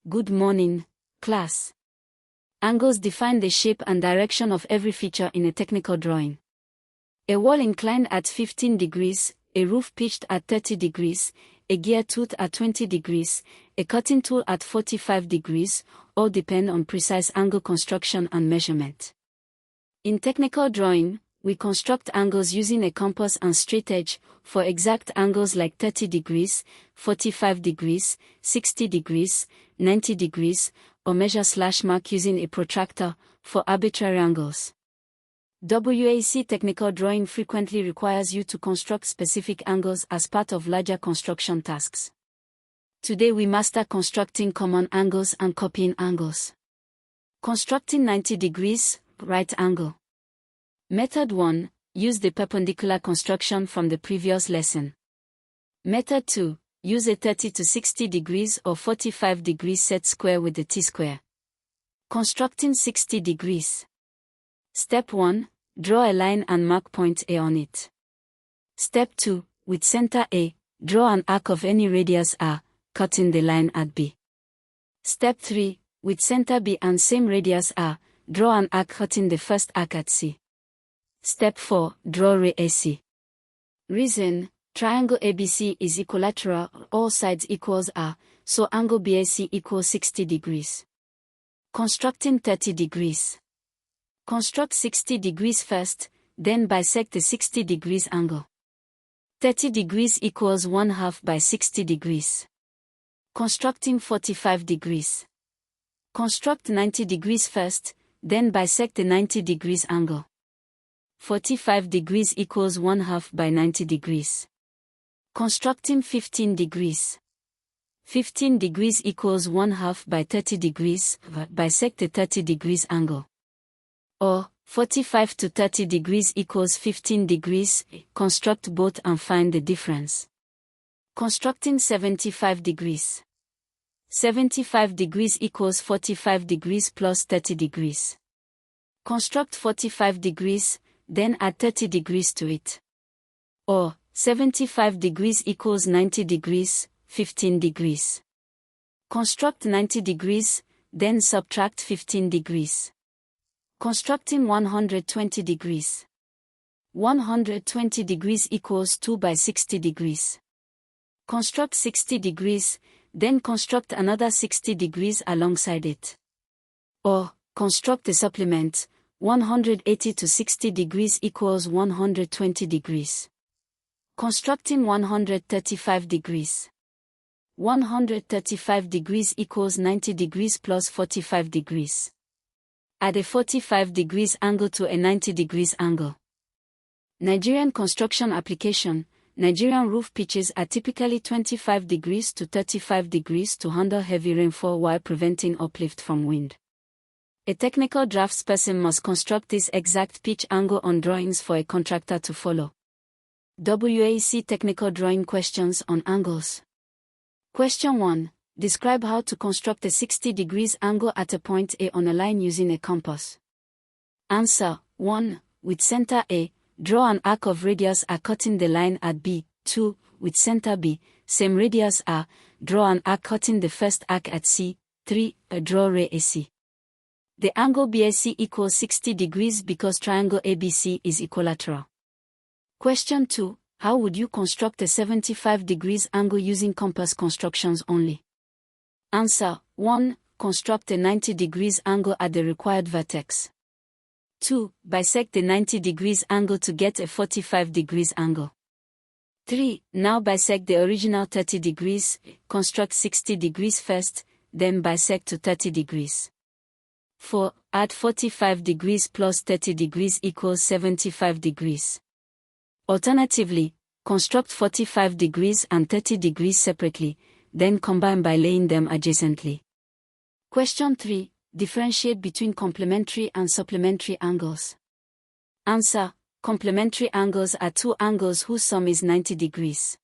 Good morning, class. Angles define the shape and direction of every feature in a technical drawing. A wall inclined at 15 degrees, a roof pitched at 30 degrees, a gear tooth at 20 degrees, a cutting tool at 45 degrees, all depend on precise angle construction and measurement. In technical drawing, we construct angles using a compass and straight edge for exact angles like 30 degrees, 45 degrees, 60 degrees, 90 degrees, or measure /mark using a protractor for arbitrary angles. WAEC technical drawing frequently requires you to construct specific angles as part of larger construction tasks. Today we master constructing common angles and copying angles. Constructing 90 degrees, right angle. Method 1. Use the perpendicular construction from the previous lesson. Method 2. Use a 30 to 60 degrees or 45 degrees set square with the T-square. Constructing 60 degrees. Step 1. Draw a line and mark point A on it. Step 2. With center A, draw an arc of any radius r, cutting the line at B. Step 3. With center B and same radius r, draw an arc cutting the first arc at C. Step 4. Draw ray AC. Reason: triangle ABC is equilateral, all sides equals r, so angle BECE equals 60 degrees. Constructing 30 degrees. Construct 60 degrees first, then bisect the 60 degrees angle. 30 degrees equals 1/2 by 60 degrees. Constructing 45 degrees. Construct 90 degrees first, then bisect the 90 degrees angle. 45 degrees equals 1/2 by 90 degrees. Constructing 15 degrees. 15 degrees equals 1/2 by 30 degrees, bisect the 30 degrees angle. Or, 45 to 30 degrees equals 15 degrees, construct both and find the difference. Constructing 75 degrees. 75 degrees equals 45 degrees plus 30 degrees. Construct 45 degrees, then add 30 degrees to it. Or, 75 degrees equals 90 degrees, 15 degrees. Construct 90 degrees, then subtract 15 degrees. Constructing 120 degrees. 120 degrees equals 2 by 60 degrees. Construct 60 degrees, then construct another 60 degrees alongside it. Or, construct a supplement, 180 to 60 degrees equals 120 degrees. Constructing 135 degrees. 135 degrees equals 90 degrees plus 45 degrees. Add a 45 degrees angle to a 90 degrees angle. Nigerian construction application: Nigerian roof pitches are typically 25 degrees to 35 degrees to handle heavy rainfall while preventing uplift from wind. A technical draftsperson must construct this exact pitch angle on drawings for a contractor to follow. WAEC technical drawing questions on angles. Question 1. Describe how to construct a 60 degrees angle at a point A on a line using a compass. Answer: 1. With center A, draw an arc of radius r cutting the line at B. 2. With center B, same radius r, draw an arc cutting the first arc at C. 3. Draw ray AC. The angle BECE equals 60 degrees because triangle ABC is equilateral. Question 2. How would you construct a 75 degrees angle using compass constructions only? Answer: 1. Construct a 90 degrees angle at the required vertex. 2. Bisect the 90 degrees angle to get a 45 degrees angle. 3. Now bisect the original 30 degrees, construct 60 degrees first, then bisect to 30 degrees. 4. Add 45 degrees plus 30 degrees equals 75 degrees. Alternatively, construct 45 degrees and 30 degrees separately, then combine by laying them adjacently. Question 3. Differentiate between complementary and supplementary angles. Answer: complementary angles are two angles whose sum is 90 degrees.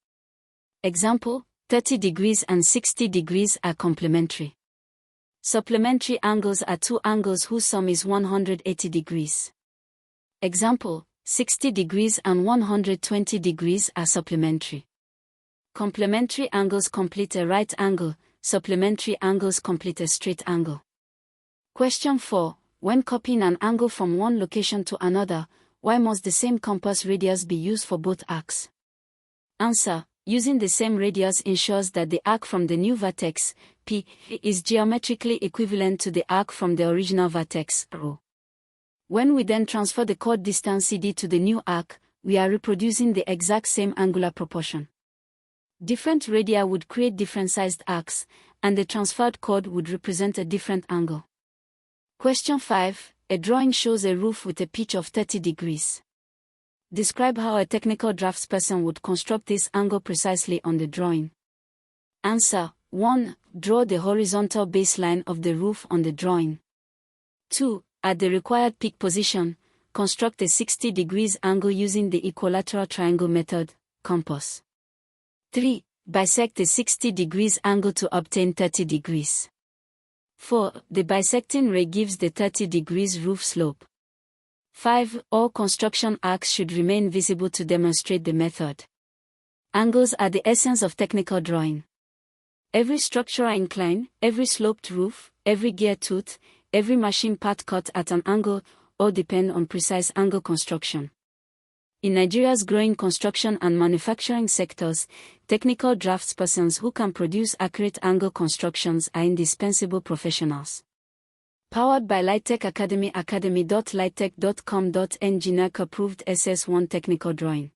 Example: 30 degrees and 60 degrees are complementary. Supplementary angles are two angles whose sum is 180 degrees. Example: 60 degrees and 120 degrees are supplementary. Complementary angles complete a right angle, supplementary angles complete a straight angle. Question 4. When copying an angle from one location to another, why must the same compass radius be used for both arcs? Answer. Using the same radius ensures that the arc from the new vertex, P, is geometrically equivalent to the arc from the original vertex, ρ. When we then transfer the chord distance CD to the new arc, we are reproducing the exact same angular proportion. Different radii would create different sized arcs, and the transferred chord would represent a different angle. Question 5. A drawing shows a roof with a pitch of 30 degrees. Describe how a technical draftsperson would construct this angle precisely on the drawing. Answer. 1. Draw the horizontal baseline of the roof on the drawing. 2. At the required peak position, construct a 60 degrees angle using the equilateral triangle method, compass. 3. Bisect a 60 degrees angle to obtain 30 degrees. 4. The bisecting ray gives the 30 degrees roof slope. 5. All construction arcs should remain visible to demonstrate the method. Angles are the essence of technical drawing. Every structural incline, every sloped roof, every gear tooth, every machine part cut at an angle, all depend on precise angle construction. In Nigeria's growing construction and manufacturing sectors, technical draftspersons who can produce accurate angle constructions are indispensable professionals. Powered by Lightech Academy academy.lightech.com.ng NERDC-approved SS1 Technical Drawing.